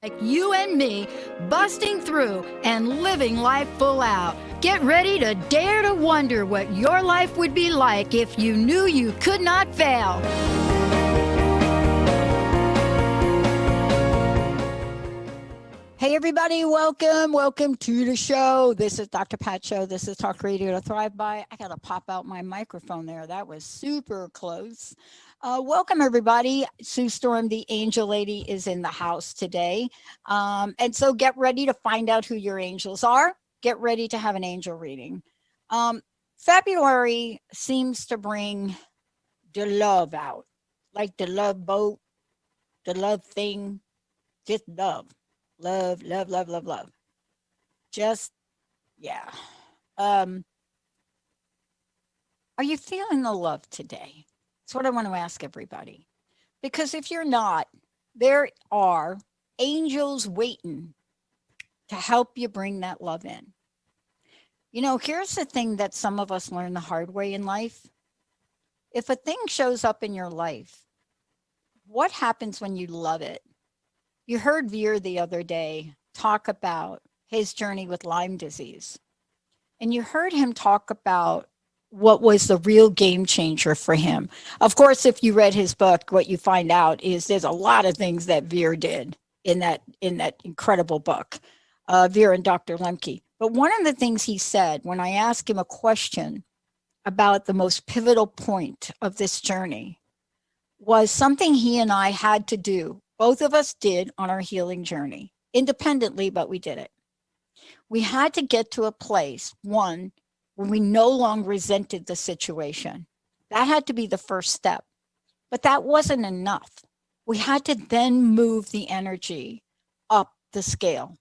Like you and me, busting through and living life full out. Get ready to dare to wonder what your life would be like if you knew you could not fail. Hey everybody, welcome to the show. This is Dr. Pat Show. This is Talk Radio to Thrive By. I gotta pop out my microphone there. That was super close. Welcome everybody. Sue Storm, the angel lady, is in the house today. And so get ready to find out who your angels are. Get ready to have an angel reading. February seems to bring the love out, like the love boat, the love thing, just love. Love, love, love, love, love. Just, yeah. Are you feeling the love today? That's what I want to ask everybody. Because if you're not, there are angels waiting to help you bring that love in. You know, here's the thing that some of us learn the hard way in life. If a thing shows up in your life, what happens when you love it? You heard Veer the other day talk about his journey with Lyme disease. And you heard him talk about what was the real game changer for him. Of course, if you read his book, what you find out is there's a lot of things that Veer did in that incredible book, Veer and Dr. Lemke. But one of the things he said when I asked him a question about the most pivotal point of this journey was something he and I had to do. Both of us did on our healing journey, independently, but we did it. We had to get to a place, one, where we no longer resented the situation. That had to be the first step. But that wasn't enough. We had to then move the energy up the scale.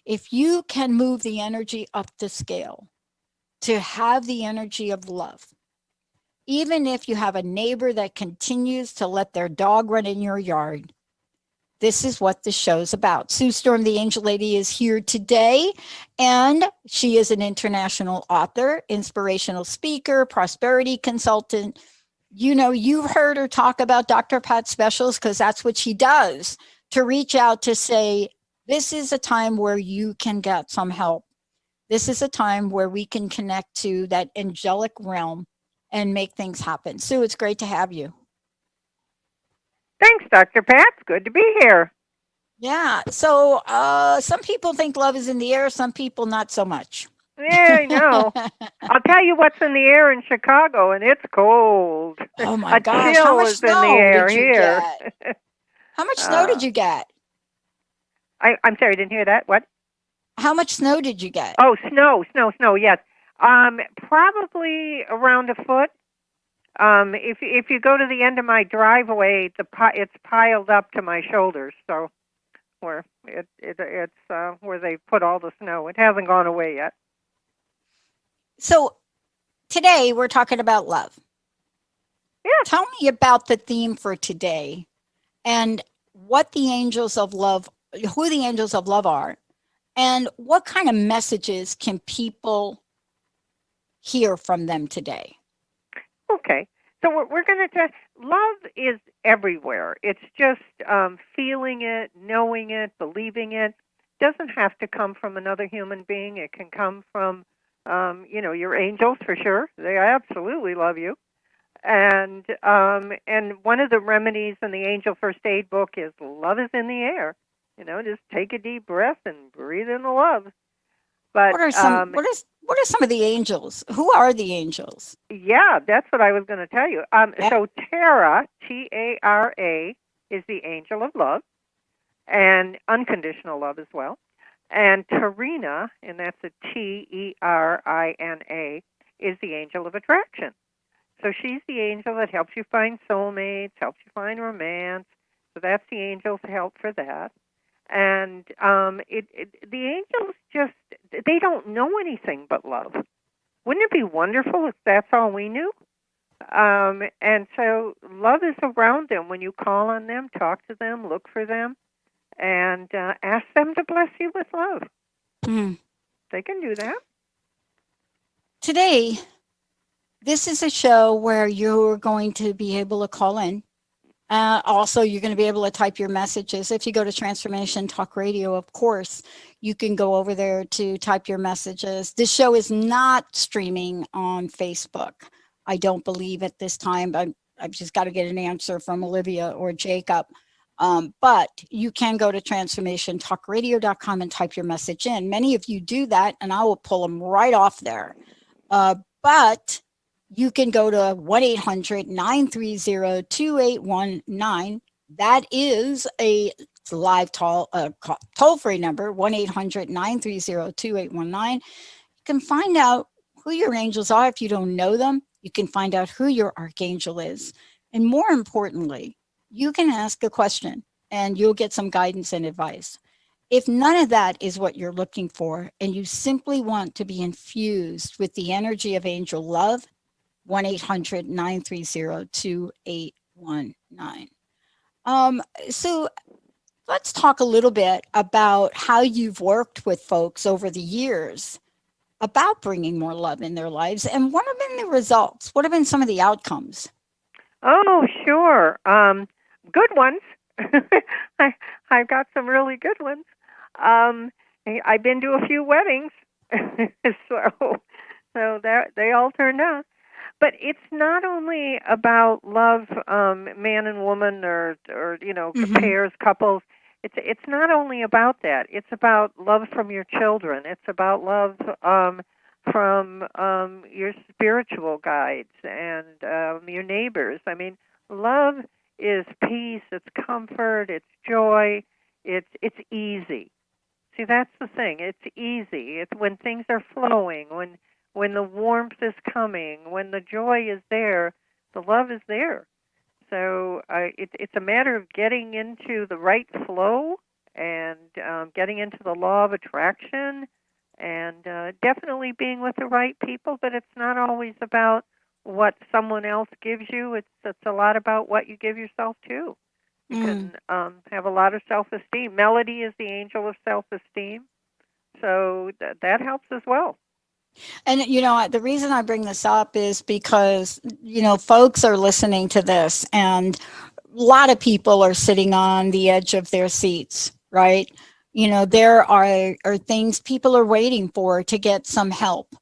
If you can move the energy up the scale to have the energy of love, even if you have a neighbor that continues to let their dog run in your yard, this is what the show's about. Sue Storm, the Angel Lady, is here today, and she is an international author, inspirational speaker, prosperity consultant. You know, you've heard her talk about Dr. Pat specials because that's what she does, to reach out to say, this is a time where you can get some help. This is a time where we can connect to that angelic realm and make things happen. Sue, it's great to have you. Thanks, Dr. Pat. It's good to be here. Yeah. So some people think love is in the air. Some people not so much. Yeah, I know. I'll tell you what's in the air in Chicago, and it's cold. Oh my A gosh. How chill much is in the snow air did you here. get? How much snow did you get? I'm sorry, I didn't hear that. What? How much snow did you get? Oh, snow, yes. Probably around a foot. If you go to the end of my driveway, it's piled up to my shoulders. So where it's where they put all the snow. It hasn't gone away yet. So today we're talking about love. Yeah. Tell me about the theme for today and what the angels of love, who the angels of love are, and what kind of messages can people hear from them today? Okay. So we're going to love is everywhere. It's just feeling it, knowing it, believing it. Doesn't have to come from another human being. It can come from, your angels for sure. They absolutely love you. And one of the remedies in the Angel First Aid book is love is in the air. Just take a deep breath and breathe in the love. But what are some of the angels? Who are the angels? Yeah, that's what I was going to tell you. So Tara, Tara, is the angel of love and unconditional love as well. And Tarina, and that's a Terina, is the angel of attraction. So she's the angel that helps you find soulmates, helps you find romance. So that's the angel's help for that. And the angels they don't know anything but love. Wouldn't it be wonderful if that's all we knew? And so love is around them. When you call on them, talk to them, look for them, and ask them to bless you with love. They can do that. Today, this is a show where you're going to be able to call in Also, you're going to be able to type your messages. If you go to Transformation Talk Radio, of course, you can go over there to type your messages. This show is not streaming on Facebook. I don't believe at this time. I've just got to get an answer from Olivia or Jacob. But you can go to transformationtalkradio.com and type your message in. Many of you do that, and I will pull them right off there. But you can go to 1-800-930-2819. That is a live toll free number, 1-800-930-2819. You can find out who your angels are if you don't know them. You can find out who your archangel is. And more importantly, you can ask a question and you'll get some guidance and advice. If none of that is what you're looking for, and you simply want to be infused with the energy of angel love, 1-800-930-2819. So let's talk a little bit about how you've worked with folks over the years about bringing more love in their lives, and what have been the results? What have been some of the outcomes? Oh, sure. Good ones. I, I've got some really good ones. Um, I've been to a few weddings, so that they all turned out. But it's not only about love, man and woman, or Mm-hmm. pairs, couples. It's not only about that. It's about love from your children. It's about love from your spiritual guides and your neighbors. I mean, love is peace. It's comfort. It's joy. It's easy. See, that's the thing. It's easy. It's when things are flowing, when the warmth is coming, when the joy is there, the love is there. So it's a matter of getting into the right flow and getting into the law of attraction and definitely being with the right people. But it's not always about what someone else gives you. It's a lot about what you give yourself too. You Mm. can have a lot of self-esteem. Melody is the angel of self-esteem, so that helps as well. And the reason I bring this up is because folks are listening to this, and a lot of people are sitting on the edge of their seats, right? There are things people are waiting for to get some help.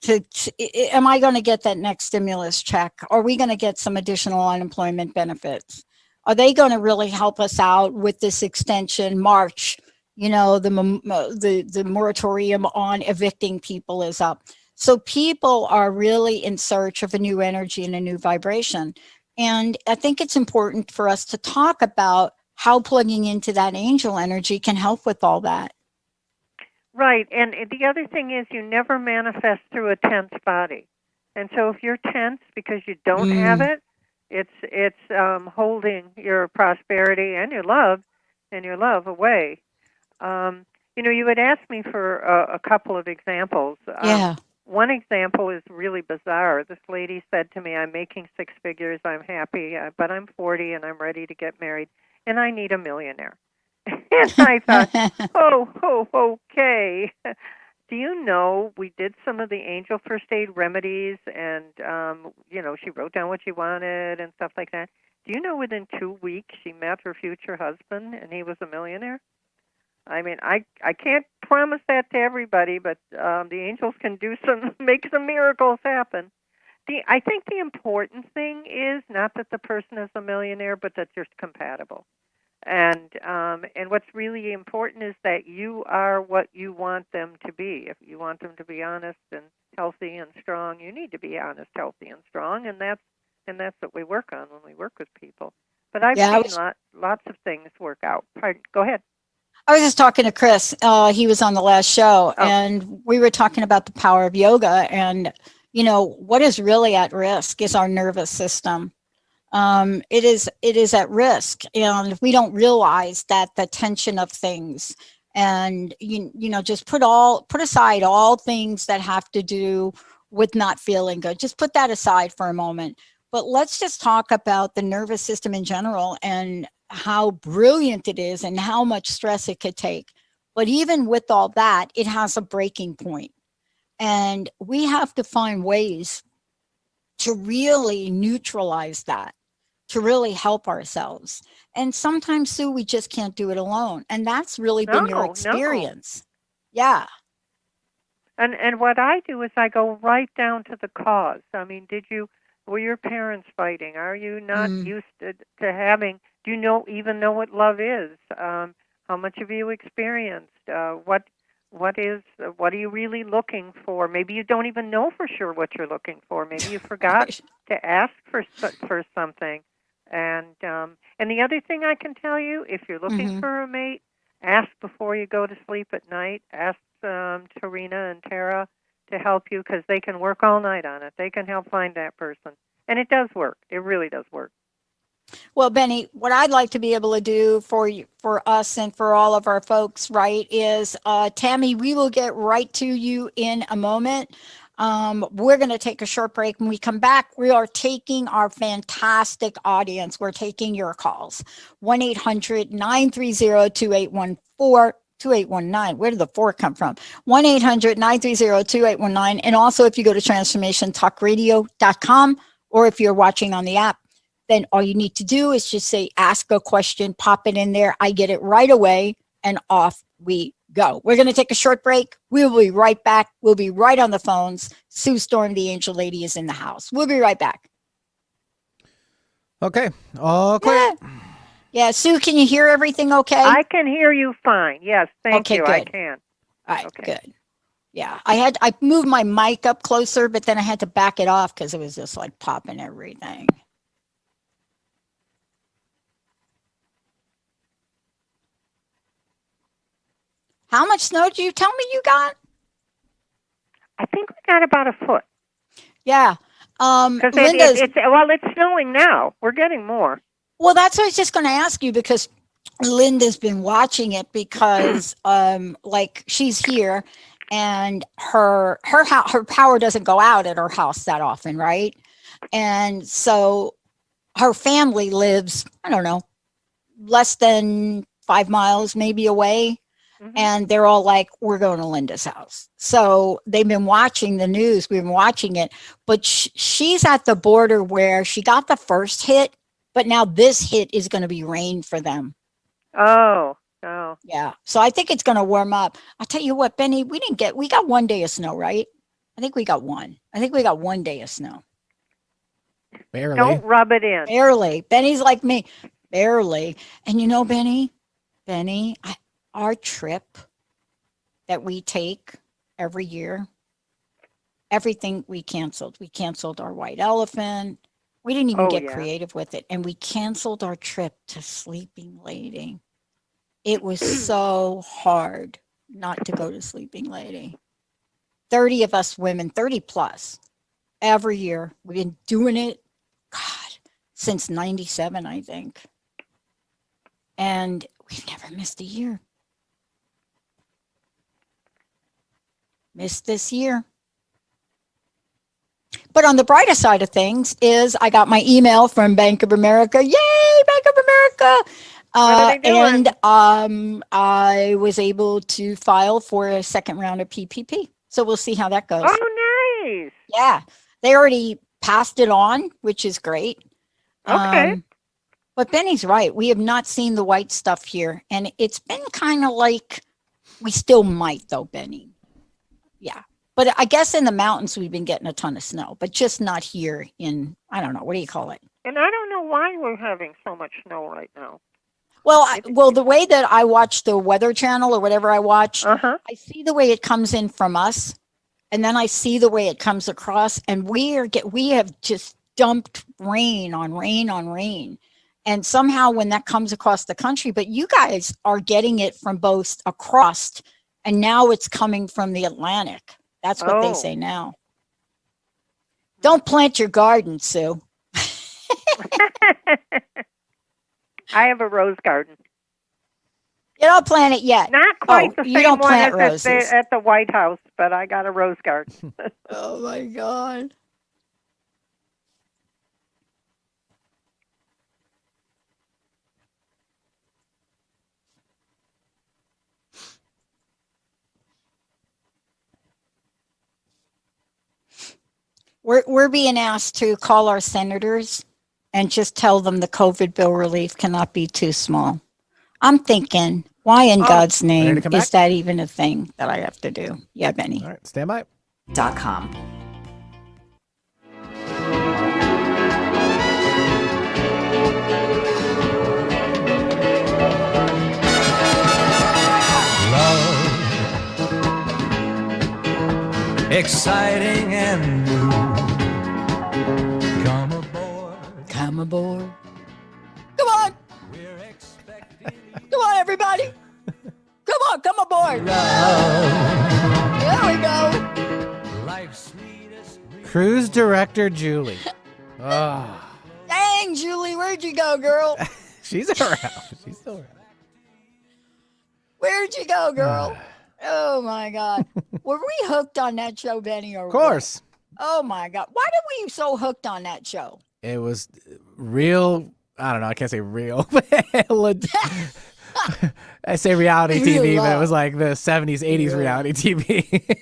Am I going to get that next stimulus check? Are we going to get some additional unemployment benefits? Are they going to really help us out with this extension March? The moratorium on evicting people is up. So people are really in search of a new energy and a new vibration. And I think it's important for us to talk about how plugging into that angel energy can help with all that. Right, and the other thing is you never manifest through a tense body. And so if you're tense because you don't have Mm, it, it's holding your prosperity and your love away. Um, you had asked me for a couple of examples. yeah. One example is really bizarre. This lady said to me, "I'm making six figures. I'm happy, but I'm 40 and I'm ready to get married, and I need a millionaire." And I thought, okay. Do you know we did some of the angel first aid remedies, and she wrote down what she wanted and stuff like that. Do you know within 2 weeks she met her future husband, and he was a millionaire? I mean, I can't promise that to everybody, but the angels can do some make some miracles happen. I think the important thing is not that the person is a millionaire, but that you're compatible. And what's really important is that you are what you want them to be. If you want them to be honest and healthy and strong, you need to be honest, healthy, and strong, and that's what we work on when we work with people. But I've Yeah, seen lots of things work out. Pardon, go ahead. I was just talking to Chris. He was on the last show, Oh, and we were talking about the power of yoga. And, what is really at risk is our nervous system. It is at risk, and we don't realize that the tension of things, and just put aside all things that have to do with not feeling good. Just put that aside for a moment. But let's just talk about the nervous system in general and how brilliant it is and how much stress it could take. But even with all that, it has a breaking point, and we have to find ways to really neutralize that. to really help ourselves. And sometimes, Sue, we just can't do it alone. And that's really been your No, no. experience. Yeah. And what I do is I go right down to the cause. I mean, were your parents fighting? Are you not Mm. used to having? Do you even know what love is? How much have you experienced? What are you really looking for? Maybe you don't even know for sure what you're looking for. Maybe you forgot Right. to ask for something. And the other thing I can tell you, if you're looking Hmm. for a mate, ask before you go to sleep at night. Ask Tarina and Tara to help you because they can work all night on it. They can help find that person, and it does work. It really does work. Well, Benny, what I'd like to be able to do for you, for us, and for all of our folks, right, is Tammy, we will get right to you in a moment. We're going to take a short break. When we come back, we are taking our fantastic audience. We're taking your calls. 1-800-930-2814. 2819. Where did the four come from? 1-800-930-2819. And also, if you go to transformationtalkradio.com, or if you're watching on the app, then all you need to do is just say, ask a question, pop it in there. I get it right away, and off we go. We're going to take a short break. We'll be right back. We'll be right on the phones. Sue Storm, the Angel Lady, is in the house. We'll be right back. Okay, all clear. Yeah. Yeah. Sue, can you hear everything okay? I can hear you fine. Yes, thank Okay, you. I good. can. All right, Okay. good. Yeah. I moved my mic up closer, but then I had to back it off because it was just like popping everything. How much snow do you tell me you got? I think we got about a foot Yeah. because Linda's, it's snowing now. We're getting more. well, that's what I was just going to ask you because Linda's been watching it because like she's here and her power doesn't go out at her house that often, right? And so her family lives, I don't know, less than 5 miles maybe away. Mhm. And they're all like, we're going to Linda's house. So they've been watching the news. We've been watching it. But she's at the border where she got the first hit, but now this hit is going to be rain for them. Oh, oh. Yeah. So I think it's going to warm up. I'll tell you what, Benny, we got 1 day of snow, right? I think we got one. I think we got 1 day of snow. Barely. Don't rub it in. Barely. Benny's like me. Barely. And you know, Benny, our trip that we take every year, everything we canceled. We canceled our white elephant. We didn't even Oh get yeah. creative with it. And we canceled our trip to Sleeping Lady. It was so hard not to go to Sleeping Lady. 30 of us women, 30 plus, every year. We've been doing it, God, since 97, I think. And we've never missed a year. Missed this year. But on the brighter side of things is I got my email from Bank of America. Yay, Bank of America! What are they And doing? I was able to file for a second round of PPP. So we'll see how that goes. Oh, nice. Yeah, they already passed it on, which is great. Okay. Um, but Benny's right. We have not seen the white stuff here. And it's been kind of like we still might, though, Benny. Yeah. But I guess in the mountains, we've been getting a ton of snow, but just not here in, I don't know, what do you call it? And I don't know why we're having so much snow right now. Well, It. the way that I watch the Weather Channel or whatever I watch, Uh huh. I see the way it comes in from us, and then I see the way it comes across, and we have just dumped rain on rain on rain, and somehow when that comes across the country, but you guys are getting it from both across, and now it's coming from the Atlantic. That's what they Oh. say now. Don't plant your garden, Sue. I have a rose garden. You don't plant it yet. Not quite Oh, the you same don't one plant as roses. at the White House, but I got a rose garden. Oh my God. We're being asked to call our senators and just tell them the COVID bill relief cannot be too small. I'm thinking, why in Oh, God's ready to name come is back? that even a thing that I have to do? Yeah, Benny. All right, stand by. .com. Exciting and new. Come aboard. Come aboard. Come on. We're expecting Come on, everybody. Come on, come aboard. There we go. life's sweetest. Cruise director Julie. Oh, Dang, Julie, where'd you go, girl? she's around. She's still around. Where'd you go, girl? Oh my God. Were we hooked on that show, Benny? Or Of course. Oh my God. Why did we so hooked on that show? It was real. I don't know. I can't say real. I say reality Real TV, but it love. was like the 70s, 80s Yeah. reality TV.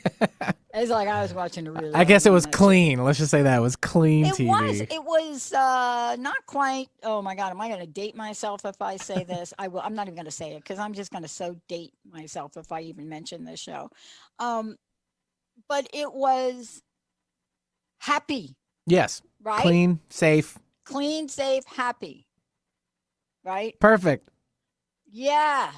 It's like I was watching a really. I guess it was on that show. clean. Let's just say that it was clean It TV. was not quite. Oh my God, am I going to date myself if I say this? I will. I'm not even going to say it because I'm just going to so date myself if I even mention this show. But it was happy, Yes. right? Clean, safe, Clean, safe, happy, right? perfect. Yeah.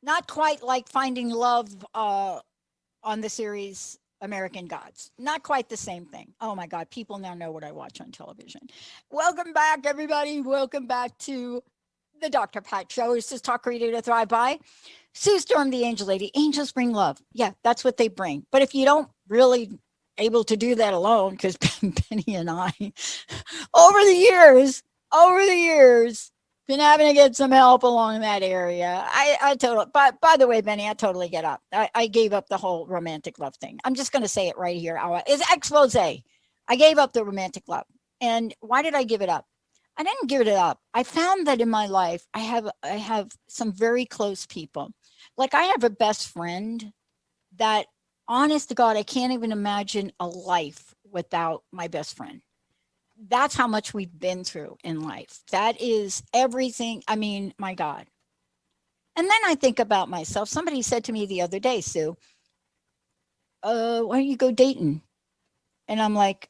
Not quite like finding love on the series American Gods. Not quite the same thing. Oh my God, people now know what I watch on television. Welcome back, everybody. Welcome back to the Dr. Pat Show. It's just Talk Radio to Thrive By. Sue Storm, the Angel Lady. Angels bring love. Yeah, that's what they bring. But if you don't really able to do that alone, because Penny and I, over the years, been having to get some help along that area. I totally, by the way, Benny, I totally get up. I gave up the whole romantic love thing. I'm just going to say it right here. It's expose. I gave up the romantic love. And why did I give it up? I didn't give it up. I found that in my life, I have some very close people. Like I have a best friend that, honest to God, I can't even imagine a life without my best friend. That's how much we've been through in life. That is everything. I mean, my God. And then I think about myself. Somebody said to me the other day, Sue, why don't you go dating? And I'm like,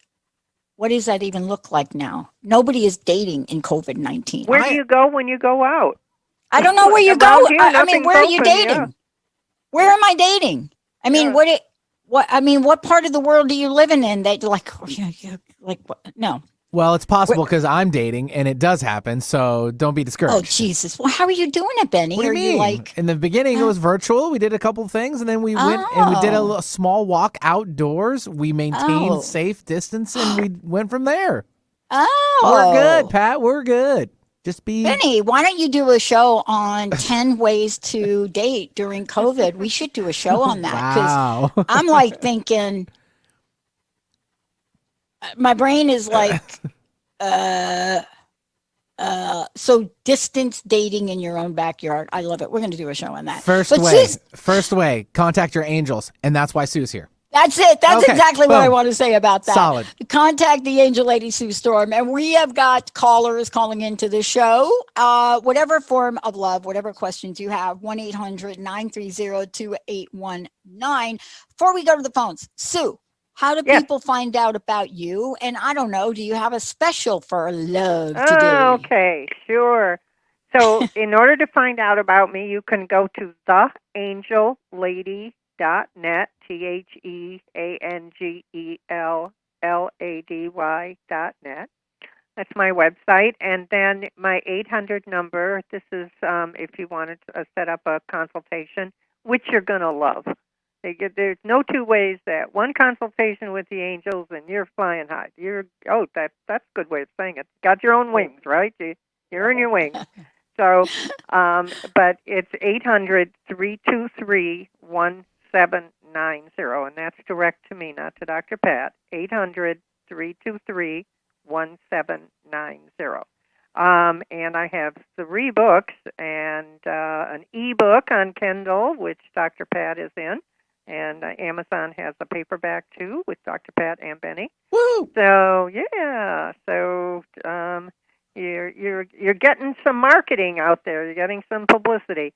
what does that even look like now? Nobody is dating in COVID-19. Where do you go when you go out? I don't know where you Around go. here, I mean, nothing's where are you open, dating? yeah. Where am I dating? I mean, Yeah. what part of the world are you living in that like, like what? No. Well, it's possible because I'm dating and it does happen. So don't be discouraged. Oh, Jesus. Well, how are you doing it, Benny? What do you Are mean? you like, In the beginning, it was virtual. We did a couple things, and then we went and we did a Oh. little small walk outdoors. We maintained Oh. safe distance, and we went from there. oh, We're good, Pat. We're good. Just be. Benny, why don't you do a show on 10 ways to date during COVID? We should do a show on that because Wow. I'm like thinking, my brain is like, so distance dating in your own backyard. I love it. We're going to do a show on that. First But way. Sue's- First way. Contact your angels, and that's why Sue's here. That's it. That's Okay, exactly what I boom. want to say about that. Solid. Contact the Angel Lady Sue Storm. And we have got callers calling into the show. Whatever form of love, whatever questions you have, 1-800-930-2819. Before we go to the phones, Sue, how do Yes. people find out about you? And I don't know, do you have a special for love today? Oh, okay, sure. So, in order to find out about me, you can go to theangellady.net, TheAngellady.net. That's my website. And then my 800 number, this is if you wanted to set up a consultation, which you're going to love. There's no two ways that one consultation with the angels and you're flying high. That's a good way of saying it. Got your own wings, right? You earn your wings. So, but it's 800-323-1790, and that's direct to me, not to Dr. Pat. 800-323-1790. And I have 3 books and an e-book on Kindle, which Dr. Pat is in. And Amazon has a paperback, too, with Dr. Pat and Benny. Woo! So, yeah. you're getting some marketing out there. You're getting some publicity.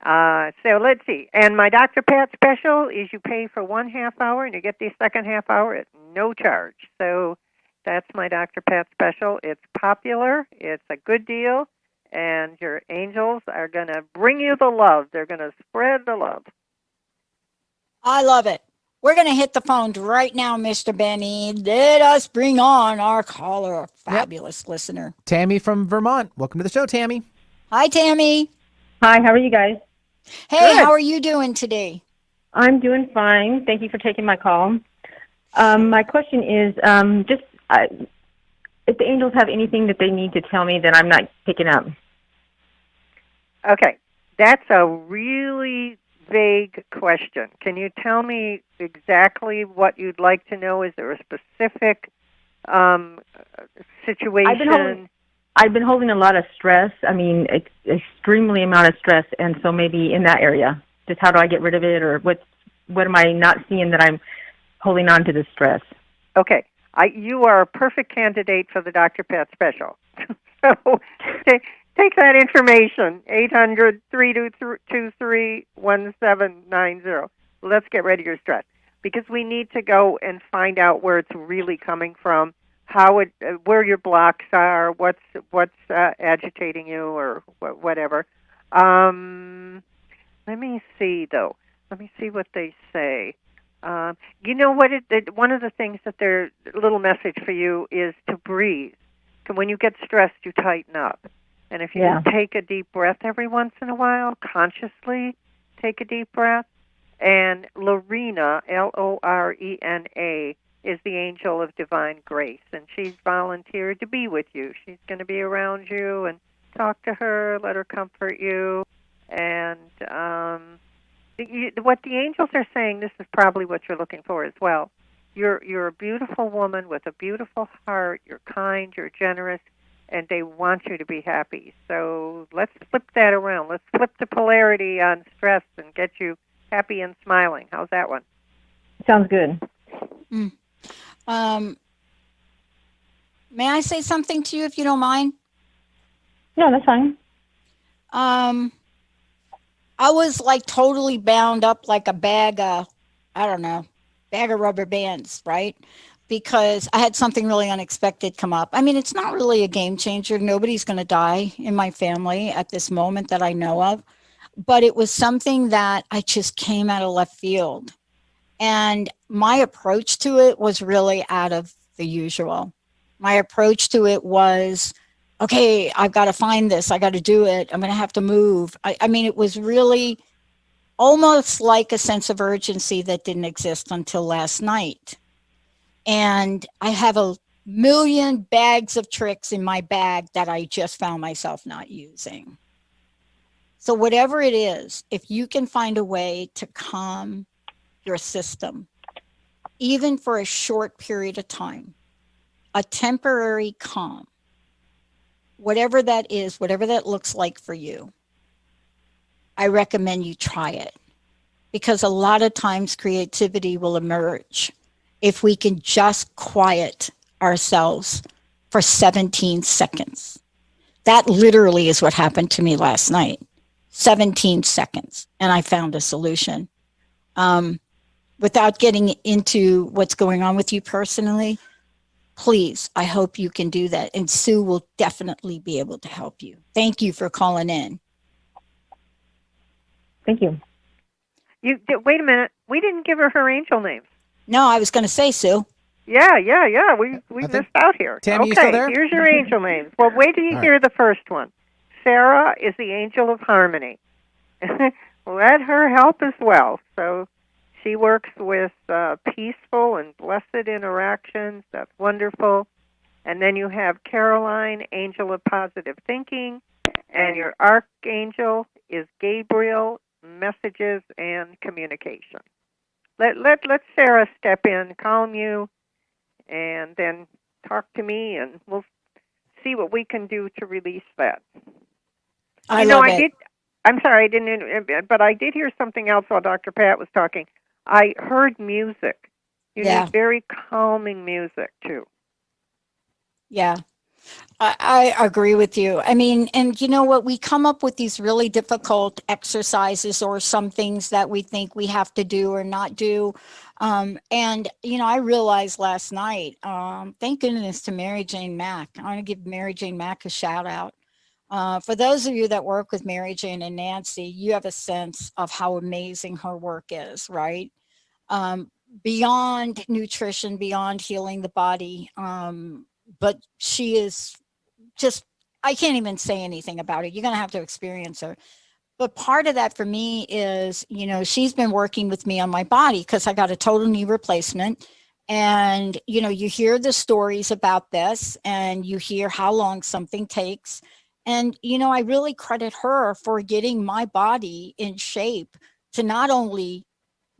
So let's see. And my Dr. Pat special is you pay for 1/2 hour and you get the second half hour at no charge. So that's my Dr. Pat special. It's popular. It's a good deal. And your angels are going to bring you the love. They're going to spread the love. I love it. We're going to hit the phones right now, Mr. Benny. Let us bring on our caller, fabulous listener. Tammy from Vermont. Welcome to the show, Tammy. Hi, Tammy. Hi, how are you guys? Hey, Good. how are you doing today? I'm doing fine. Thank you for taking my call. My question is if the angels have anything that they need to tell me that I'm not picking up. Okay. That's a really vague question. Can you tell me exactly what you'd like to know? Is there a specific situation? I've been holding a lot of stress. I mean, extremely amount of stress, and so maybe in that area. Just how do I get rid of it, or what am I not seeing that I'm holding on to this stress? Okay. You are a perfect candidate for the Dr. Pat special. So take that information, 800-323-1790. Let's get rid of your stress, because we need to go and find out where it's really coming from, where your blocks are, what's agitating you, or whatever. Let me see, though. Let me see what they say. You know what? One of the things that their little message for you is to breathe. When you get stressed, you tighten up. And if you just take a deep breath every once in a while, consciously take a deep breath. And Lorena, Lorena, is the angel of divine grace, and she's volunteered to be with you. She's going to be around you and talk to her, let her comfort you. And what the angels are saying, this is probably what you're looking for as well. You're a beautiful woman with a beautiful heart. You're kind, you're generous, and they want you to be happy. So let's flip that around. Let's flip the polarity on stress and get you happy and smiling. How's that one? Sounds good. May I say something to you if you don't mind? No, that's fine. I was like totally bound up like a bag of, bag of rubber bands, right? Because I had something really unexpected come up. I mean, it's not really a game changer. Nobody's going to die in my family at this moment that I know of. But it was something that I just came out of left field. And my approach to it was really out of the usual. My approach to it was, okay, I've got to find this. I got to do it. I'm going to have to move. I mean, it was really almost like a sense of urgency that didn't exist until last night. And I have a million bags of tricks in my bag that I just found myself not using. So whatever it is, if you can find a way to calm your system, even for a short period of time, a temporary calm, whatever that is, whatever that looks like for you, I recommend you try it, because a lot of times creativity will emerge if we can just quiet ourselves for 17 seconds. That literally is what happened to me last night. 17 seconds, and I found a solution. Without getting into what's going on with you personally, please, I hope you can do that. And Sue will definitely be able to help you. Thank you for calling in. Thank you. Wait a minute. We didn't give her angel names. No, I was going to say, Sue. Yeah. We missed out here. Tammy, okay, you still there? Here's your angel names. Well, wait till you All hear the first one. Sarah is the angel of harmony. Let her help as well. So she works with peaceful and blessed interactions. That's wonderful. And then you have Caroline, angel of positive thinking, and your archangel is Gabriel, messages and communication. Let Sarah step in, calm you, and then talk to me, and we'll see what we can do to release that. I love it. did. I'm sorry, I didn't, but I did hear something else while Dr. Pat was talking. I heard music. You need very calming music too. Yeah. I agree with you. I mean, and you know what? We come up with these really difficult exercises or some things that we think we have to do or not do. And, I realized last night, thank goodness to Mary Jane Mack. I want to give Mary Jane Mack a shout out. For those of you that work with Mary Jane and Nancy, you have a sense of how amazing her work is, right? Um, Beyond nutrition, beyond healing the body. But she is just, I can't even say anything about it. You're going to have to experience her. But part of that for me is, she's been working with me on my body because I got a total knee replacement. And, you hear the stories about this and you hear how long something takes. And, I really credit her for getting my body in shape to not only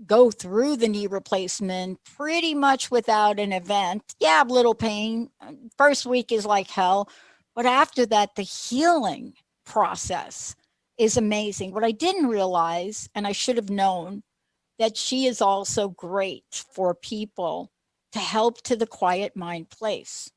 go through the knee replacement pretty much without an event. Yeah, a little pain. First week is like hell. But after that, the healing process is amazing. What I didn't realize, and I should have known, that she is also great for people to help to the quiet mind place.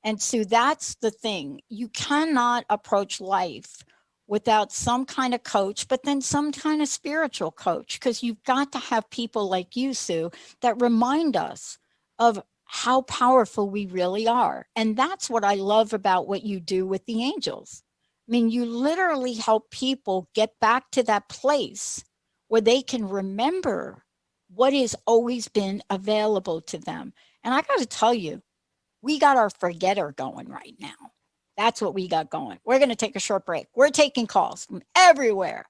And so that's the thing. You cannot approach life without some kind of coach, but then some kind of spiritual coach, because you've got to have people like you, Sue, that remind us of how powerful we really are. And that's what I love about what you do with the angels. I mean, you literally help people get back to that place where they can remember what has always been available to them. And I got to tell you, we got our forgetter going right now. That's what we got going. We're going to take a short break. We're taking calls from everywhere.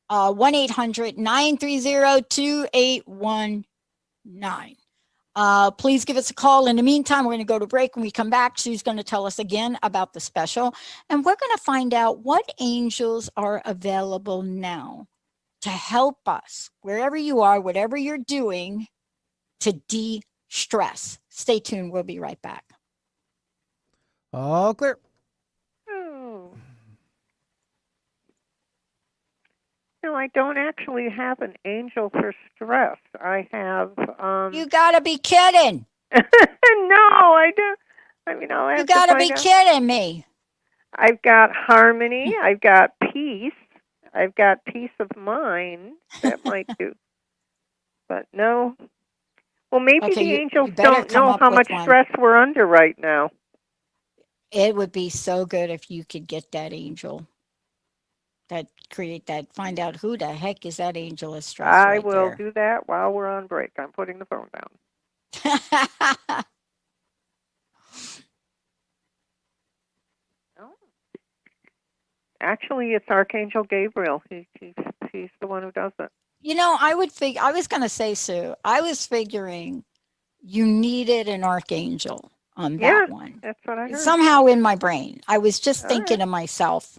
1 800 930 2819. Please give us a call. In the meantime, we're going to go to break. When we come back, she's going to tell us again about the special. And we're going to find out what angels are available now to help us, wherever you are, whatever you're doing, to de stress. Stay tuned. We'll be right back. All clear. Oh. No, I don't actually have an angel for stress. I have. You got to be kidding. No, I don't. I mean, I'll You have to got to be find out. kidding me. I've got harmony. I've got peace. I've got peace of mind. That might do. But no. Well, maybe Okay, the you angels better don't come know up how with much one. stress we're under right now. It would be so good if you could get that angel, that create that, find out who the heck is that angel of stress I right will there. do that while we're on break. I'm putting the phone down. Oh. Actually, it's Archangel Gabriel. He's the one who does it. I was going to say, Sue, I was figuring you needed an archangel on Yeah, that one. that's what I heard. Somehow in my brain, I was just All thinking right. to myself,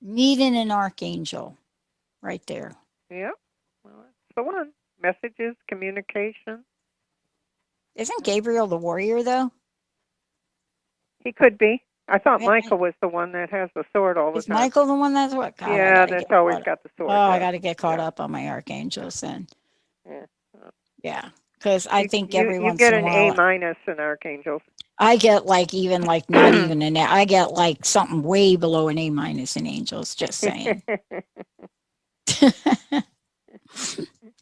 needing an archangel right there. Yeah. Well, that's the one. Messages, communication. Isn't Gabriel the warrior, though? He could be. I thought I- I- Michael was the one that has the sword all the Is time. Michael the one that's what? God, I Yeah, gotta that's get always caught up. got the sword. Oh, I Yeah. gotta get caught Yeah. up on my archangels then. Yeah. Yeah, because I think every You once get in a an A while minus in archangels. I get like even like not even an A. I get like something way below an A minus in angels. Just saying.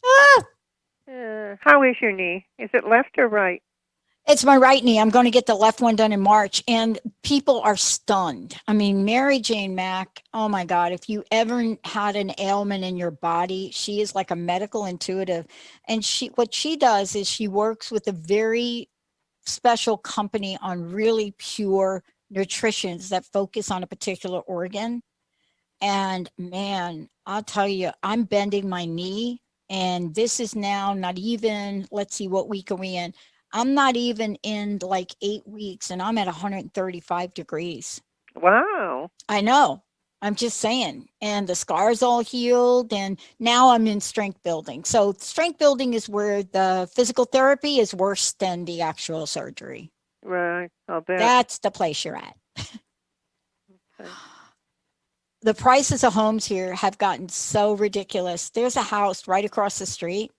Ah, How is your knee? Is it left or right? it's my right knee. I'm going to get the left one done in March, and people are stunned. I mean, Mary Jane Mack. Oh my God! If you ever had an ailment in your body, she is like a medical intuitive, and what she does is she works with a very special company on really pure nutritions that focus on a particular organ. And man, I'll tell you, I'm bending my knee. And this is now not even, let's see, what week are we in? I'm not even in like 8 weeks and I'm at 135 degrees. Wow. I know. I'm just saying. And the scars all healed. And now I'm in strength building. So, strength building is where the physical therapy is worse than the actual surgery. Right. I'll bet. That's the place you're at. Okay. The prices of homes here have gotten so ridiculous. There's a house right across the street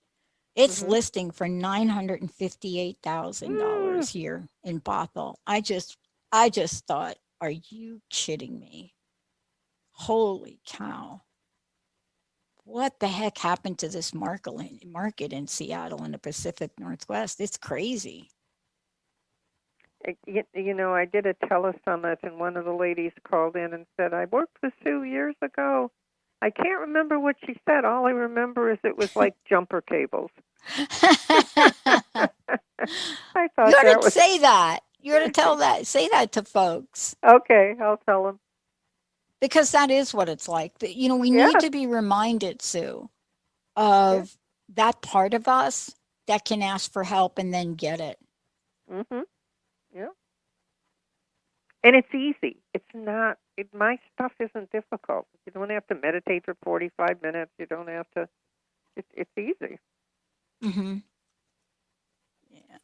It's Mhm. listing for Mm. $958,000 here in Bothell. I just thought, are you kidding me? Holy cow. What the heck happened to this market in Seattle in the Pacific Northwest? It's crazy. I did a telesummit, and one of the ladies called in and said, "I worked with Sue years ago. I can't remember what she said. All I remember is it was like jumper cables." I You thought ought that to was say that. You ought to say that to folks okay. I'll tell them. because that is what it's like. We need Yes, to be reminded, Sue, yes. of that part of us that can ask for help and then get it. Mhm. Yeah. And it's easy. It's not. My stuff isn't difficult. You don't have to meditate for 45 minutes. You don't have to. It's easy. Hmm. Yeah.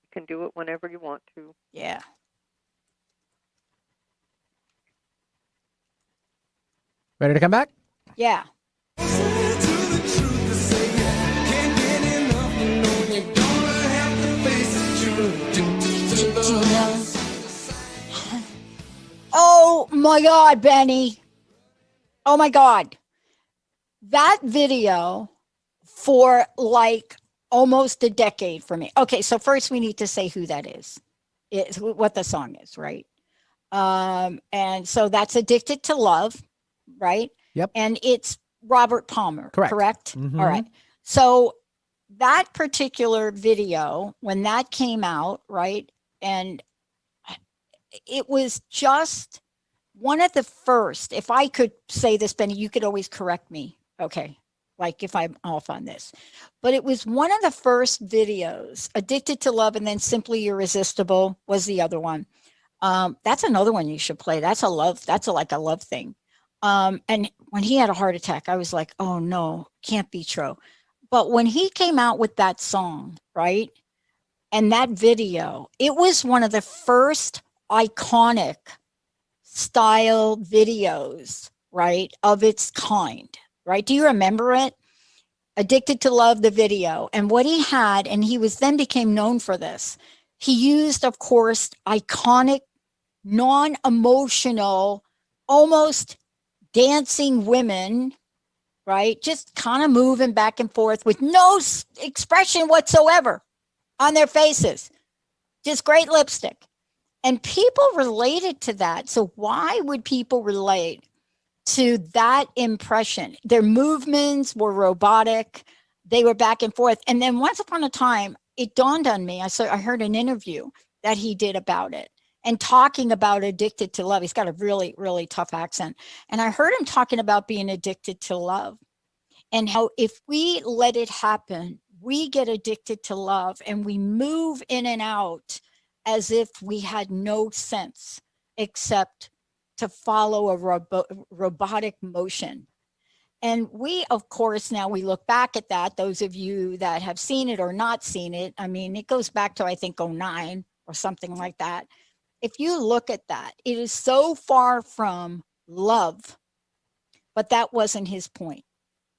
You can do it whenever you want to. Yeah. Ready to come back? Yeah. Oh my God, Benny. Oh my God. That video for like almost a decade for me. Okay, so first we need to say who that is. It's what the song is, right? And so that's Addicted to Love, right? Yep. And it's Robert Palmer, Correct. correct? Mm-hmm. All right. So that particular video, when that came out, right? And it was just one of the first, if I could say this, Benny, you could always correct me. Okay. Like if I'm off on this, but it was one of the first videos. Addicted to Love and then Simply Irresistible was the other one. That's another one you should play. Like a love thing. And when he had a heart attack, I was like, oh no, can't be true. But when he came out with that song, right? And that video, it was one of the first iconic style videos, right? Of its kind, right? Do you remember it? Addicted to Love, the video. And what he had, and he was then became known for this. He used, of course, iconic non-emotional, almost dancing women, right? Just kind of moving back and forth with no expression whatsoever on their faces, just great lipstick. And people related to that. So, why would people relate to that impression? Their movements were robotic, they were back and forth. And then, once upon a time, it dawned on me. I heard an interview that he did about it and talking about Addicted to Love. He's got a really, really tough accent. And I heard him talking about being addicted to love and how if we let it happen, we get addicted to love and we move in and out as if we had no sense except to follow a robotic motion. And we, of course, now we look back at that, those of you that have seen it or not seen it, I mean, it goes back to, I think, '09 or something like that. If you look at that, it is so far from love, but that wasn't his point.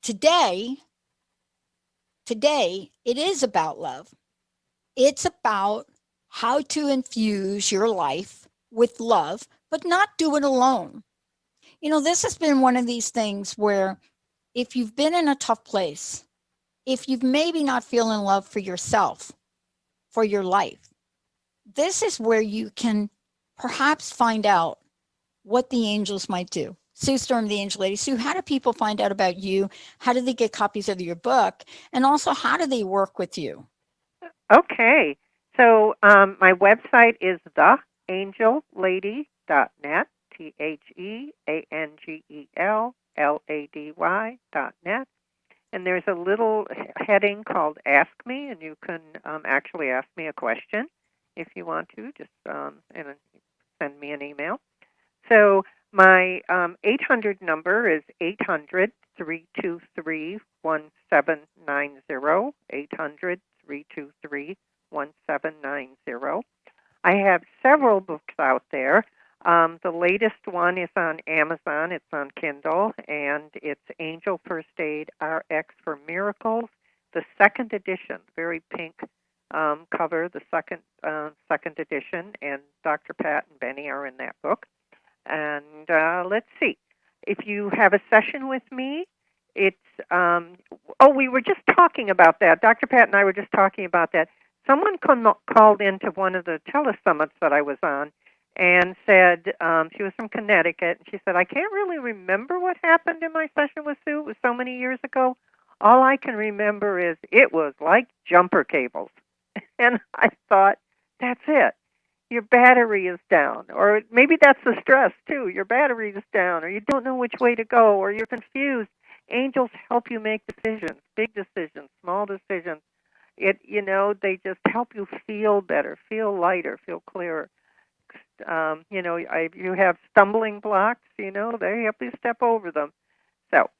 Today, today, it is about love. It's about how to infuse your life with love, but not do it alone. This has been one of these things where if you've been in a tough place, if you've maybe not feeling love for yourself, for your life, this is where you can perhaps find out what the angels might do. Sue Storm, the Angel Lady. Sue, how do people find out about you? How do they get copies of your book? And also, how do they work with you? Okay. So my website is theangellady.net, TheAngellLady.net. And there's a little heading called Ask Me, and you can actually ask me a question if you want to. Just and send me an email. So my 800 number is 800-323-1790, 800-323-1790. I have several books out there. The latest one is on Amazon. It's on Kindle, and it's Angel First Aid RX for Miracles, the second edition, very pink cover, the second edition, and Dr. Pat and Benny are in that book. And let's see, if you have a session with me, it's we were just talking about that. Dr. Pat and I were just talking about that. Someone called into one of the telesummits that I was on and said, she was from Connecticut, and she said, I can't really remember what happened in my session with Sue. It was so many years ago. All I can remember is it was like jumper cables. And I thought, that's it. Your battery is down. Or maybe that's the stress, too. Your battery is down, or you don't know which way to go, or you're confused. Angels help you make decisions, big decisions, small decisions. They just help you feel better, feel lighter, feel clearer. You have stumbling blocks, they help you step over them. So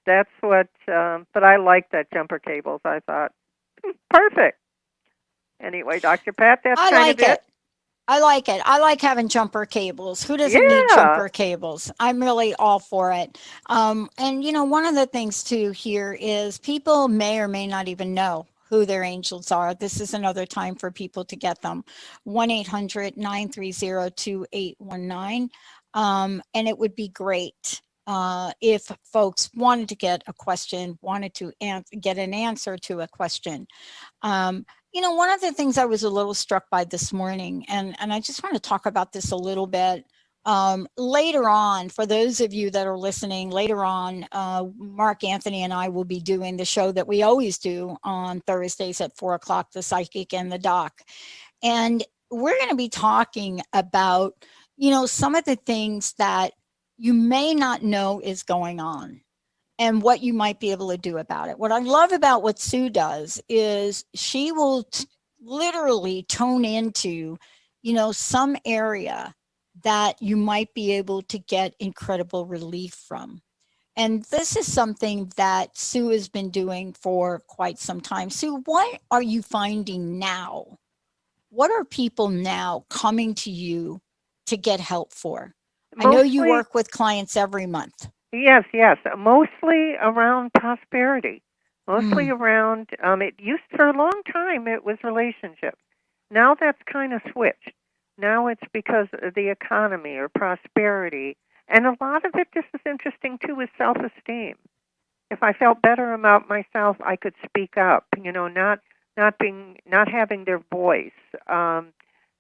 that's what, but I like that jumper cables. I thought, perfect. Anyway, Dr. Pat, that's I kind of like it. it. I like it. I like having jumper cables. Who doesn't need Yeah, jumper cables? I'm really all for it. And one of the things too here is people may or may not even know who their angels are. This is another time for people to get them. 1-800-930-2819. And it would be great if folks wanted to get a question, wanted to get an answer to a question. One of the things I was a little struck by this morning, and I just want to talk about this a little bit. Later on, for those of you that are listening, later on, Mark Anthony and I will be doing the show that we always do on Thursdays at 4 o'clock, The Psychic and the Doc. And we're going to be talking about, some of the things that you may not know is going on and what you might be able to do about it. What I love about what Sue does is she will literally tone into, some area that you might be able to get incredible relief from. And this is something that Sue has been doing for quite some time. Sue, what are you finding now? What are people now coming to you to get help for? I know you mostly, work with clients every month. yes, yes, mostly around prosperity. Mostly Mm, around, it used for a long time, it was relationships. Now that's kind of switched. Now it's because of the economy or prosperity. And a lot of it, this is interesting too, is self-esteem. If I felt better about myself, I could speak up. Not having their voice.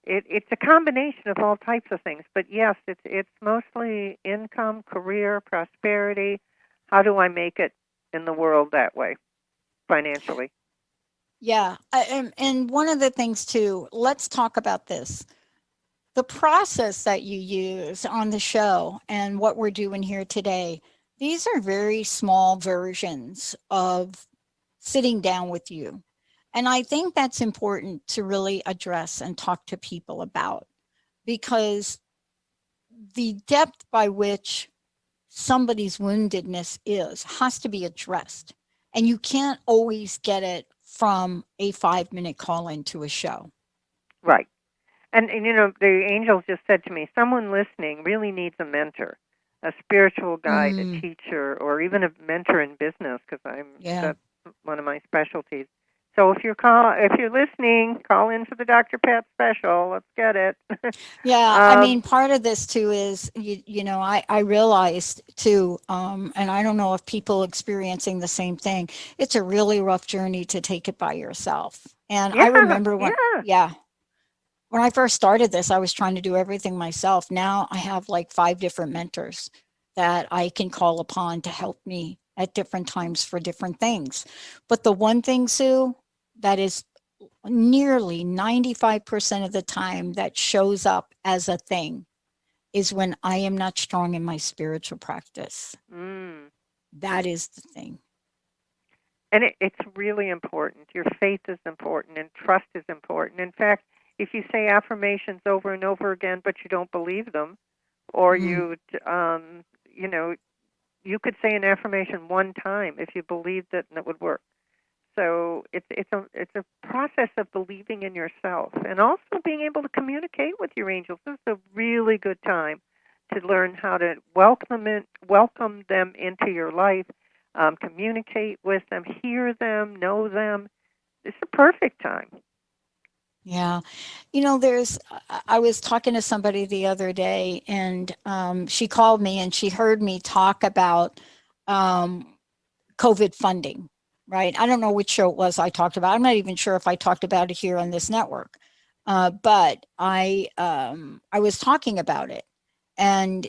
It's a combination of all types of things. But yes, it's mostly income, career, prosperity. How do I make it in the world that way financially? yeah. And one of the things too, let's talk about this. The process that you use on the show and what we're doing here today, these are very small versions of sitting down with you. And I think that's important to really address and talk to people about because the depth by which somebody's woundedness is has to be addressed. And you can't always get it from a 5-minute call into a show. Right. And the angels just said to me, someone listening really needs a mentor, a spiritual guide, a Mm, teacher, or even a mentor in business, because yeah. that's one of my specialties. So if you're listening, call in for the Dr. Pat special. Let's get it. Yeah, I um, mean, part of this too is I realized too, and I don't know if people experiencing the same thing. It's a really rough journey to take it by yourself. And I yeah, remember yeah, when I first started this, I was trying to do everything myself. Now I have like 5 different mentors that I can call upon to help me at different times for different things. But the one thing, Sue, that is nearly 95% of the time that shows up as a thing is when I am not strong in my spiritual practice. mm. That is the thing. And it's really important. Your faith is important, and trust is important. In fact, if you say affirmations over and over again, but you don't believe them, or Mm, you know, you could say an affirmation one time if you believed it and it would work. So it's a process of believing in yourself and also being able to communicate with your angels. This is a really good time to learn how to welcome them into your life, communicate with them, hear them, know them. It's a perfect time. Yeah. I was talking to somebody the other day, and she called me and she heard me talk about um, COVID funding, right? I don't know which show it was I talked about. I'm not even sure if I talked about it here on this network. But I was talking about it. And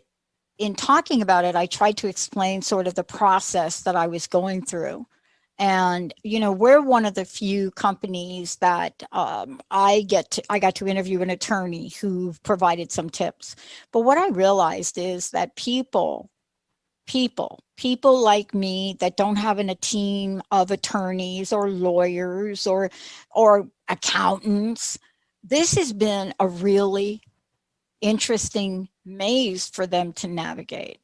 in talking about it, I tried to explain sort of the process that I was going through. And we're one of the few companies that I got to interview an attorney who provided some tips. But what I realized is that people like me that don't have a team of attorneys or lawyers or accountants, this has been a really interesting maze for them to navigate.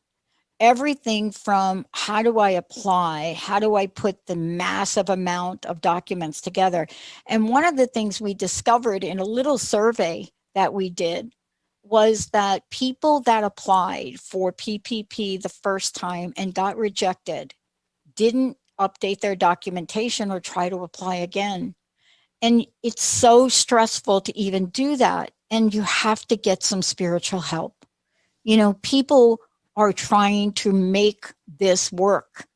Everything from how do I apply, how do I put the massive amount of documents together. And one of the things we discovered in a little survey that we did was that people that applied for PPP the first time and got rejected didn't update their documentation or try to apply again. And it's so stressful to even do that. And you have to get some spiritual help. People are trying to make this work.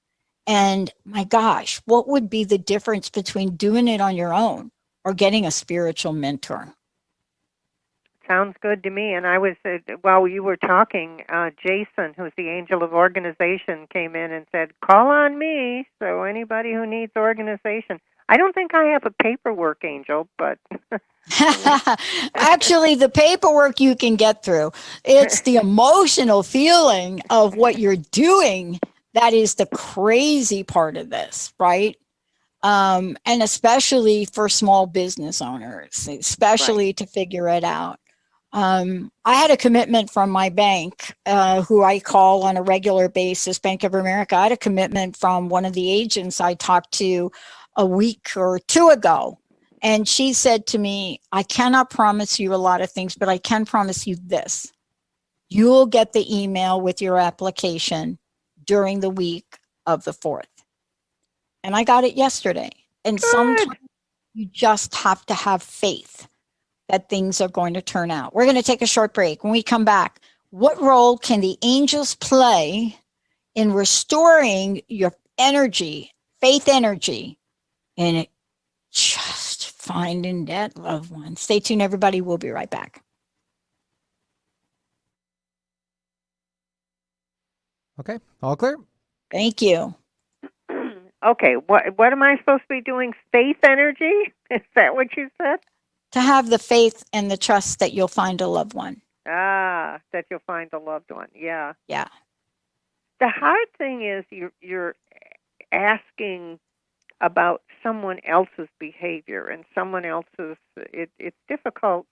And my gosh, what would be the difference between doing it on your own or getting a spiritual mentor? Sounds good to me. And I was, while you were talking, Jason, who's the angel of organization, came in and said, call on me. So anybody who needs organization. I don't think I have a paperwork angel, but. Actually, the paperwork you can get through. It's the emotional feeling of what you're doing that is the crazy part of this, right? And especially for small business owners, especially Right. to figure it out. I had a commitment from my bank, who I call on a regular basis, Bank of America. I had a commitment from one of the agents I talked to a week or two ago. And she said to me, I cannot promise you a lot of things, but I can promise you this. You'll get the email with your application during the week of the 4th. And I got it yesterday. And Good. sometimes you just have to have faith that things are going to turn out. We're going to take a short break. When we come back, what role can the angels play in restoring your energy, faith energy, and just finding that loved one? Stay tuned, everybody. We'll be right back. Okay, all clear? Thank you. Okay, what am I supposed to be doing? Faith energy? Is that what you said? To have the faith and the trust that you'll find a loved one. That you'll find a loved one. Yeah. Yeah. The hard thing is you're asking about someone else's behavior and someone else's. It's difficult.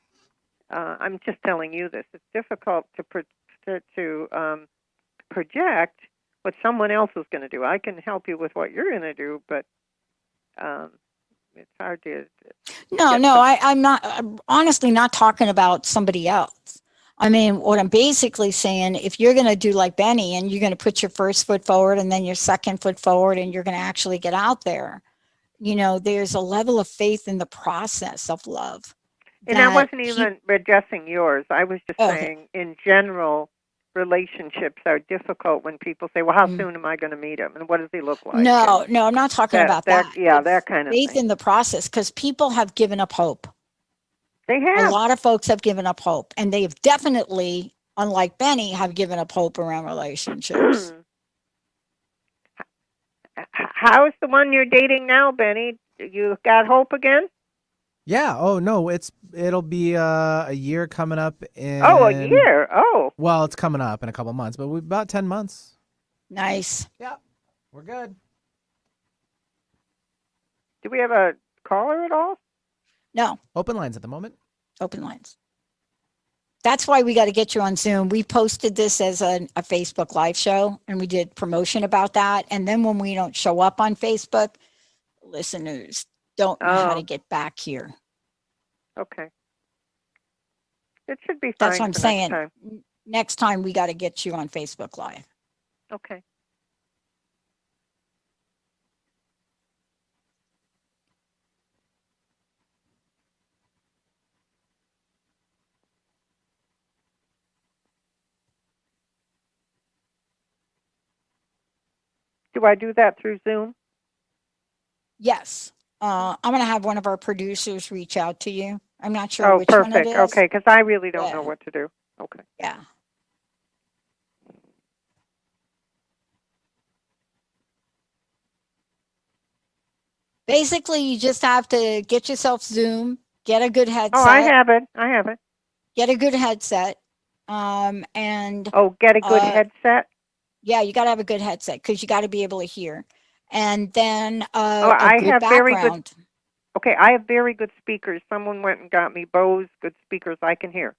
I'm just telling you this. It's difficult to project what someone else is going to do. I can help you with what you're going to do, but it's hard to. No, I'm honestly not talking about somebody else. I mean, what I'm basically saying, if you're going to do like Benny and you're going to put your first foot forward and then your second foot forward and you're going to actually get out there, there's a level of faith in the process of love. And I wasn't even addressing yours. I was just okay. saying, in general, relationships are difficult when people say, well, how soon am I going to meet him? And what does he look like? No, I'm not talking about that. Yeah, that kind of faith thing. in the process, because people have given up hope. They have. A lot of folks have given up hope, and they have definitely, unlike Benny, have given up hope around relationships. How's the one you're dating now, Benny? You got hope again? Yeah. Oh no, it'll be a year coming up in. Oh, a year. Oh. Well, it's coming up in a couple months, but we've about 10 months. Nice. Yeah, we're good. Do we have a caller at all? No. Open lines at the moment. Open lines. That's why we got to get you on Zoom. We posted this as a Facebook live show, and we did promotion about that. And then when we don't show up on Facebook, listeners don't know how to Oh, get back here. okay. It should be That's fine what I'm for next saying. time. Next time we got to get you on Facebook Live. Okay. Do I do that through Zoom? Yes. I'm going to have one of our producers reach out to you. I'm not sure Oh, which one it perfect. is. Okay, because I really don't know Yeah. what to do. Okay. Yeah. Basically, you just have to get yourself Zoom, get a good Oh, I headset, have it. I have it. get a good headset. And Oh, get a good uh, headset. yeah, you got to have a good headset because you got to be able to hear. And then Oh, a I good have very good. background. Okay, I have very good speakers. Someone went and got me Bose good speakers I can hear.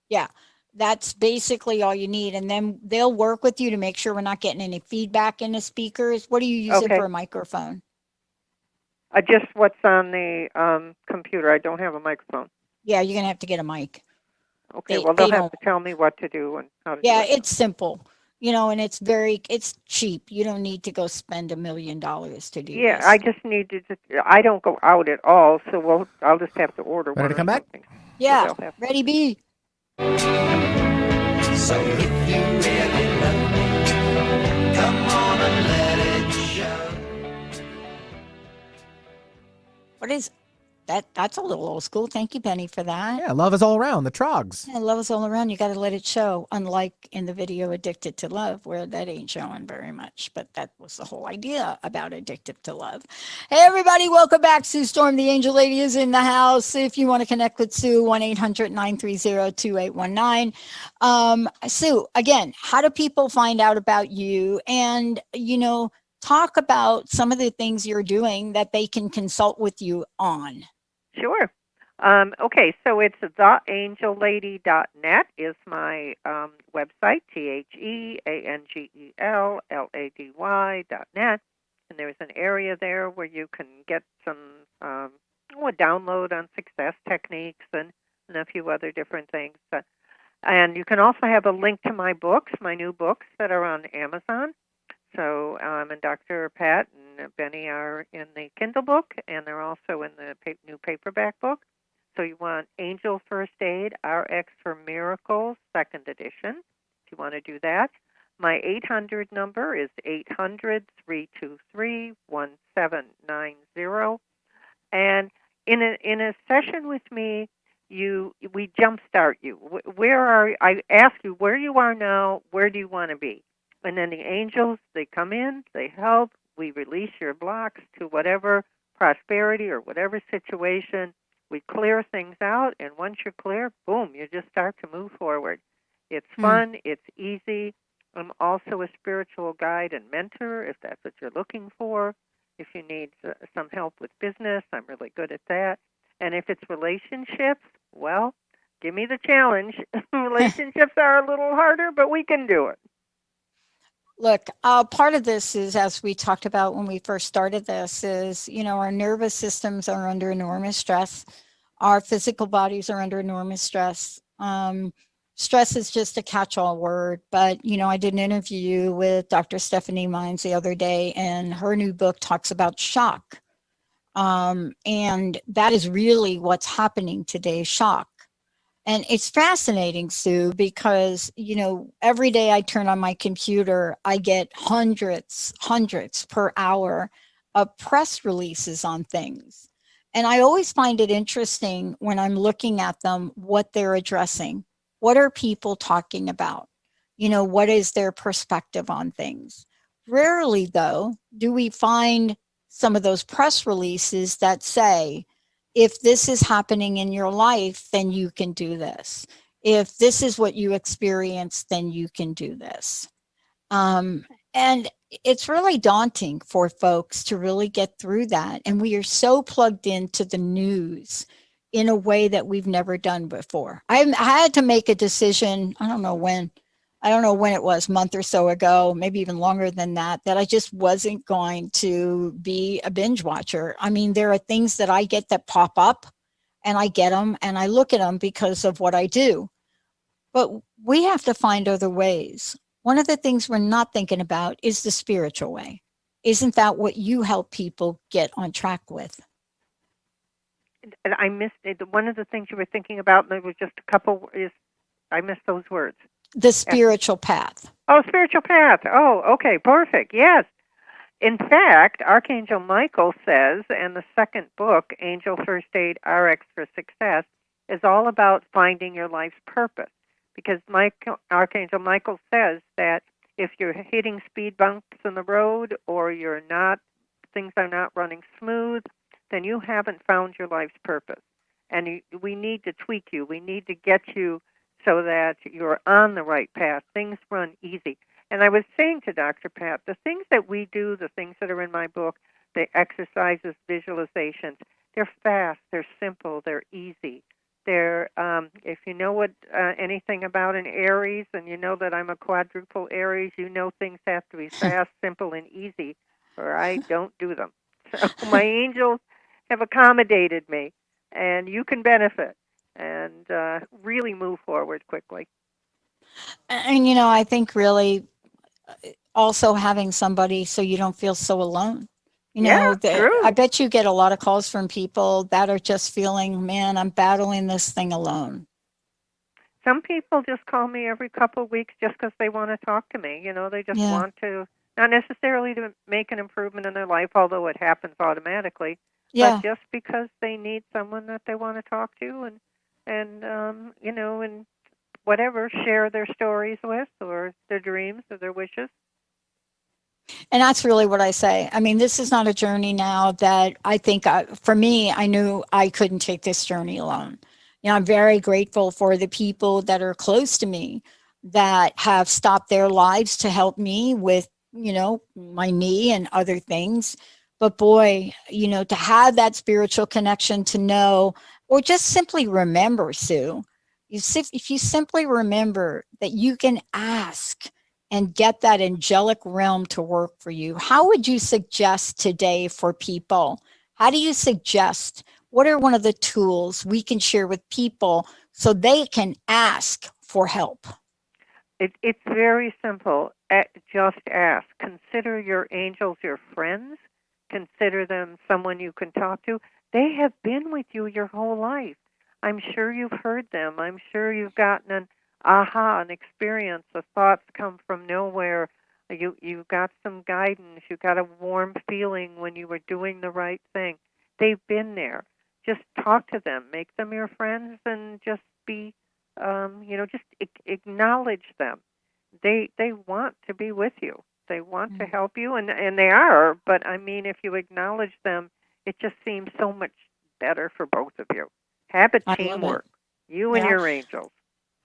Yeah, that's basically all you need. And then they'll work with you to make sure we're not getting any feedback in the speakers. What are you using Okay. for a microphone? Just what's on the computer. I don't have a microphone. Yeah, you're gonna have to get a mic. Okay, They well, they'll they have don't. to tell me what to do and how to do Yeah, it. it's simple, and it's cheap. You don't need to go spend $1 million to do Yeah, this. I just need to. I don't go out at all, so I'll just have to order Ready one to or come back? something. So Yeah, they'll have. ready, B. So if you really love me, come on and let it show. What is that? That's a little old school. Thank you, Penny, for that. Yeah, love is all around. The Trogs. Yeah, love is all around. You got to let it show. Unlike in the video "Addicted to Love," where that ain't showing very much. But that was the whole idea about "Addicted to Love." Hey, everybody, welcome back. Sue Storm, the Angel Lady, is in the house. If you want to connect with Sue, 1-800-930-2819. Sue, again, how do people find out about you? And talk about some of the things you're doing that they can consult with you on. Sure. Okay, so it's theangellady.net is my website, TheAngelLady.net. And there's an area there where you can get some a download on success techniques and a few other different things. And you can also have a link to my books, my new books that are on Amazon. So and Dr. Pat and Benny are in the Kindle book, and they're also in the new paperback book. So you want Angel First Aid, RX for Miracles, second edition, if you want to do that. My 800 number is 800-323-1790. And in a session with me, we jumpstart you. I ask you where you are now, where do you want to be? And then the angels, they come in, they help, we release your blocks to whatever prosperity or whatever situation. We clear things out, and once you're clear, boom, you just start to move forward. It's fun, it's easy. I'm also a spiritual guide and mentor if that's what you're looking for. If you need some help with business, I'm really good at that. And if it's relationships, well, give me the challenge. Relationships are a little harder, but we can do it. Look, part of this is, as we talked about when we first started this, is, our nervous systems are under enormous stress. Our physical bodies are under enormous stress. Stress is just a catch-all word, but, I did an interview with Dr. Stephanie Mines the other day, and her new book talks about shock. And that is really what's happening today, shock. And it's fascinating, Sue, because, every day I turn on my computer, I get hundreds per hour of press releases on things. And I always find it interesting when I'm looking at them, what they're addressing. What are people talking about? What is their perspective on things? Rarely, though, do we find some of those press releases that say, if this is happening in your life, then you can do this. If this is what you experience, then you can do this. And it's really daunting for folks to really get through that. And we are so plugged into the news in a way that we've never done before. I had to make a decision, I don't know when, I don't know when it was, month or so ago, maybe even longer than that, that I just wasn't going to be a binge watcher. I mean, there are things that I get that pop up, and I get them and I look at them because of what I do. But we have to find other ways. One of the things we're not thinking about is the spiritual way. Isn't that what you help people get on track with? And I missed it. One of the things you were thinking about, and there was just a couple, is I missed those words. The spiritual path. Oh, spiritual path. Oh, okay, perfect. Yes. In fact, Archangel Michael says, and the second book, Angel First Aid RX for Success, is all about finding your life's purpose. Because Archangel Michael says that if you're hitting speed bumps in the road or things are not running smooth, then you haven't found your life's purpose. And we need to tweak you. We need to get you so that you're on the right path. Things run easy. And I was saying to Dr. Pat, the things that we do, the things that are in my book, the exercises, visualizations, they're fast, they're simple, they're easy. They're, if you know anything about an Aries, and you know that I'm a quadruple Aries, you know things have to be fast, simple, and easy, or I don't do them. So my angels have accommodated me, and you can benefit and really move forward quickly. And, I think really also having somebody so you don't feel so alone. Yeah, true. I bet you get a lot of calls from people that are just feeling, man, I'm battling this thing alone. Some people just call me every couple of weeks just because they want to talk to me. They just want to, not necessarily to make an improvement in their life, although it happens automatically, but just because they need someone that they want to talk to and whatever, share their stories with, or their dreams or their wishes. And that's really what I say. I mean, this is not a journey now that I think, for me, I knew I couldn't take this journey alone. I'm very grateful for the people that are close to me that have stopped their lives to help me with, my knee and other things. But boy, to have that spiritual connection, to know, or just simply remember, Sue, if you simply remember that you can ask and get that angelic realm to work for you, how would you suggest today for people? How do you suggest? What are one of the tools we can share with people so they can ask for help? It's very simple. Just ask. Consider your angels your friends. Consider them someone you can talk to. They have been with you your whole life. I'm sure you've heard them. I'm sure you've gotten an experience. The thoughts come from nowhere. You got some guidance. You got a warm feeling when you were doing the right thing. They've been there. Just talk to them. Make them your friends, and just be, just acknowledge them. They want to be with you. They want to help you, and they are. But I mean, if you acknowledge them, it just seems so much better for both of you. Have a teamwork. You and your angels.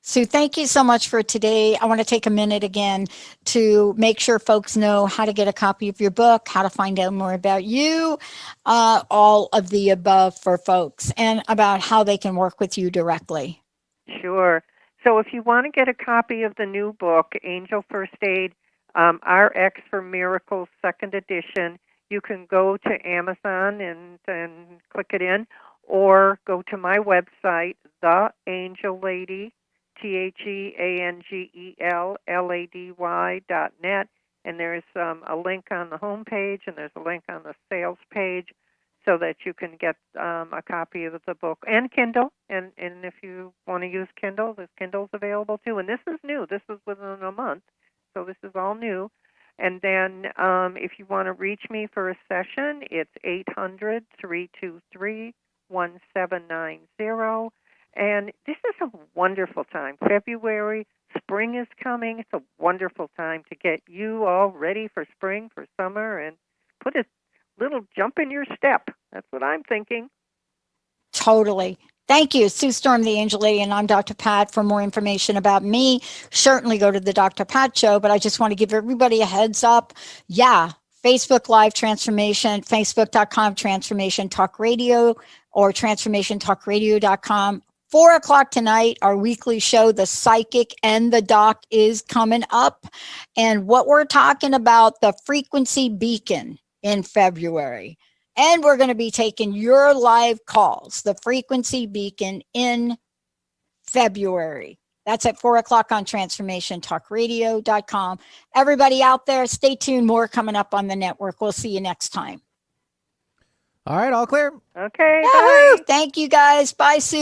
Sue, thank you so much for today. I want to take a minute again to make sure folks know how to get a copy of your book, how to find out more about you, all of the above for folks, and about how they can work with you directly. Sure. So if you want to get a copy of the new book, Angel First Aid, RX for Miracles, second edition, you can go to Amazon and click it in, or go to my website, The Angel Lady, TheAngelLady.net, and there's a link on the home page, and there's a link on the sales page, so that you can get a copy of the book and Kindle. And if you want to use Kindle, there's Kindle's available too. And this is new. This is within a month, so this is all new. And then if you want to reach me for a session, it's 800-323-1790. And this is a wonderful time. February, spring is coming. It's a wonderful time to get you all ready for spring, for summer, and put a little jump in your step. That's what I'm thinking. Totally. Thank you, Sue Storm, the Angel Lady, and I'm Dr. Pat. For more information about me, certainly go to the Dr. Pat Show, but I just want to give everybody a heads up. Yeah, Facebook Live Transformation, Facebook.com Transformation Talk Radio, or TransformationTalkRadio.com 4 o'clock tonight, our weekly show, The Psychic and the Doc, is coming up. And what we're talking about, the frequency beacon in February. And we're going to be taking your live calls, the frequency beacon in February. That's at 4 o'clock on transformationtalkradio.com. Everybody out there, stay tuned. More coming up on the network. We'll see you next time. All right, all clear. Okay, Yahoo! bye. Thank you guys. Bye, Sue.